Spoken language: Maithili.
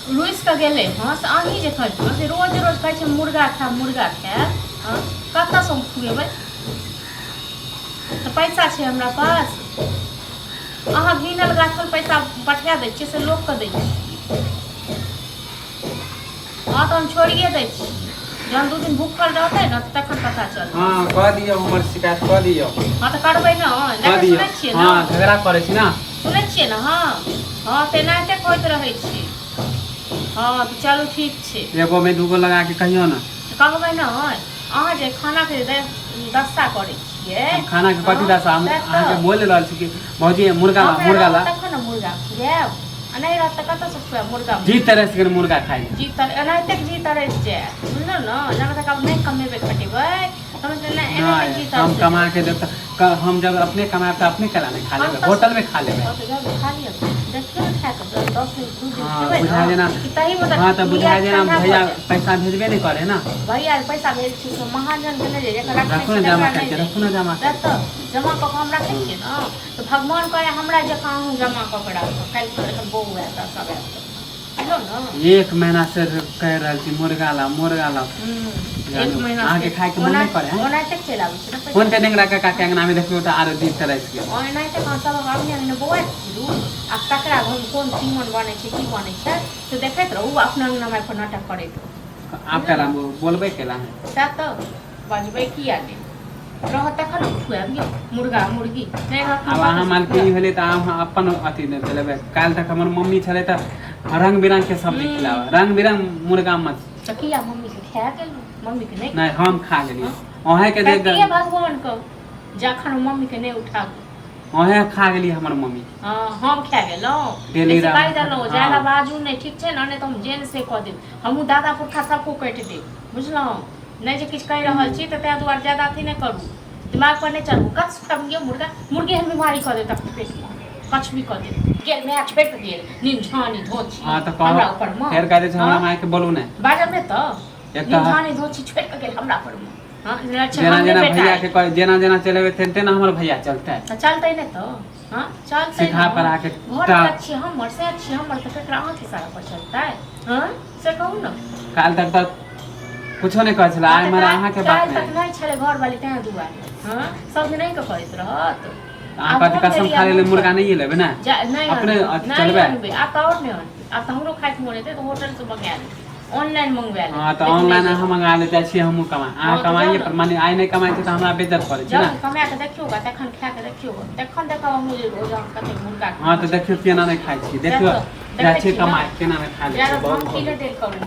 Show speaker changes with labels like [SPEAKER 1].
[SPEAKER 1] रुइस का गेले हाँ से अहीं जे खइतो से रोज रोज कहै छै मुर्गा खा हाँ कतऽ से हम खुएबै तऽ पैसा छै हमरा पास अहाँ गिनल गाछल पैसा पठा दै छियै से लोकके दै छियै हाँ तऽ हम छोड़िए दै छी जहन 2 दिन भूखल रहतै ने तखन पता चलतै
[SPEAKER 2] हाँ कह दियौ हमर शिकायत कह दियौ
[SPEAKER 1] हाँ तऽ करबै ने सुनै छियै ने
[SPEAKER 2] हाँ झगड़ा करै छी ने
[SPEAKER 1] सुनै छियै ने हाँ हाँ तेनाहिते कहैत रहै छी हाँ तो चलो ठीक छे
[SPEAKER 2] एगो में दूगो लगा के कहियो ना
[SPEAKER 1] कहबै न अहाँ जे खाना के दस्ता करै छियै
[SPEAKER 2] खाना के कथि दस्ता हम अहाँ के बोल रहल छी कि भौजी मुर्गा ला
[SPEAKER 1] तखन न मुर्गा खुआएब आ नहीं रहत त कतऽ से खुआएब मुर्गा
[SPEAKER 2] जी तरह से मुर्गा खाइ
[SPEAKER 1] जी तरह एनाहिते जी तरह से बुझलौ न जब तक अब नहीं कमेबे खटेबै
[SPEAKER 2] हम कमा के जब हम जब अपने कमाए तो अपने कला नहीं खा लेबै होटल में खा लेबै बुझा देना हाँ तो बुझा देना भैया पैसा भेजबे नहीं करे ना
[SPEAKER 1] भैया पैसा भेज छी तो महाजन के नहीं जे
[SPEAKER 2] रखो ना जमा करके रखो ना जमा
[SPEAKER 1] जमा क हम रखै छियै न तो भगवान करे हमरा जकाँ हम जमा क के राखब काल के बहू है त सब है
[SPEAKER 2] 1 महीना से कह रहल छी मुर्गा ला
[SPEAKER 1] 1 महीना
[SPEAKER 2] आगे खाए के मन नहीं करे है
[SPEAKER 1] ओनाइते चला आबै छै
[SPEAKER 2] फोन पे डेंगरा काका के अंगना में देखियो त आरो दिन तरह के
[SPEAKER 1] ओनाइते कहाँ सब हमने ने बोए आ ककरा घर कोन तीमन बनै छै की बनै छै से देखैत रहू अपना अंगना में पर नाटक करैत
[SPEAKER 2] आप करा बोलबे केला है
[SPEAKER 1] ता त बजबै की आगे रह तखन खुआबियो मुर्गा मुर्गी नहीं रह
[SPEAKER 2] अब अहाँ मालकिन भेले त अहाँ अपन अथी ने देलेबे काल तक हमर मम्मी छले त रंग बिरंग के सब्जी खिलावा रंग बिरंग मुर्गा मत
[SPEAKER 1] चकिया मम्मी के खा गेल मम्मी के नहीं
[SPEAKER 2] हम खा गेलिए ओहे के देख
[SPEAKER 1] के भगवान को जखन मम्मी के नहीं उठा
[SPEAKER 2] ओहे खा गेलिए हमर मम्मी
[SPEAKER 1] हां हम खा गेलौ
[SPEAKER 2] डेली
[SPEAKER 1] कहि देलौ ज्यादा बाजू नहीं ठीक छै न नहीं त हम जेन से क देब हमहु दादा पुरखा सबको काटि देब बुझलौ नहीं जे किछ कहि रहल छी त तै दुआर ज्यादा अथी नहीं करू दिमाग पर नहीं चलू कस कम मुर्गा मुर्गी हम बीमारी कर दे तक पेट में कछ भी कर दे गेल मैं छेट गेल निमझानी धोची
[SPEAKER 2] हां त हमरा ऊपर में फेर कह दे हमरा माय के बोलू ने
[SPEAKER 1] बाजब ने त निमझानी धोची छेट गेल हमरा पर में हां
[SPEAKER 2] जेना जेना भैया के कह जेना जेना चलेबे तेना हमर भैया चलतै
[SPEAKER 1] चलतै ने त हां चलतै
[SPEAKER 2] सिखा पर आके
[SPEAKER 1] घर अच्छी हमर से अच्छी हमर त केकरा आंख सारा पर चलतै हां से कहू न
[SPEAKER 2] काल तक कुछो नहीं कहै छला आइ मरा अहाँ के बात
[SPEAKER 1] तक नहीं छले घर वाली तै दुआरे हां सब दिन नहीं के कहैत रहत
[SPEAKER 2] आप कसम खा ले मुर्गा नहीं लेबे ना अपने चलबे
[SPEAKER 1] आप और नहीं आप हमरो खाइ के मोने तो होटल से मंगा ले ऑनलाइन मंगवा ले
[SPEAKER 2] हां तो ऑनलाइन हम मंगा लेते छी हम कमा आ कमाइए पर माने आइ नहीं कमाइ छै त हमरा बेइज्जत करे छै ना
[SPEAKER 1] जब कमा के देखियोगा तखन खा के देखियोगा तखन देखब हम रोज कते मुर्गा
[SPEAKER 2] हां तो देखियो केना नहीं खाइ छी देखियो जा छै कमाइ केना नहीं खा ले
[SPEAKER 1] बहुत किलो तेल करू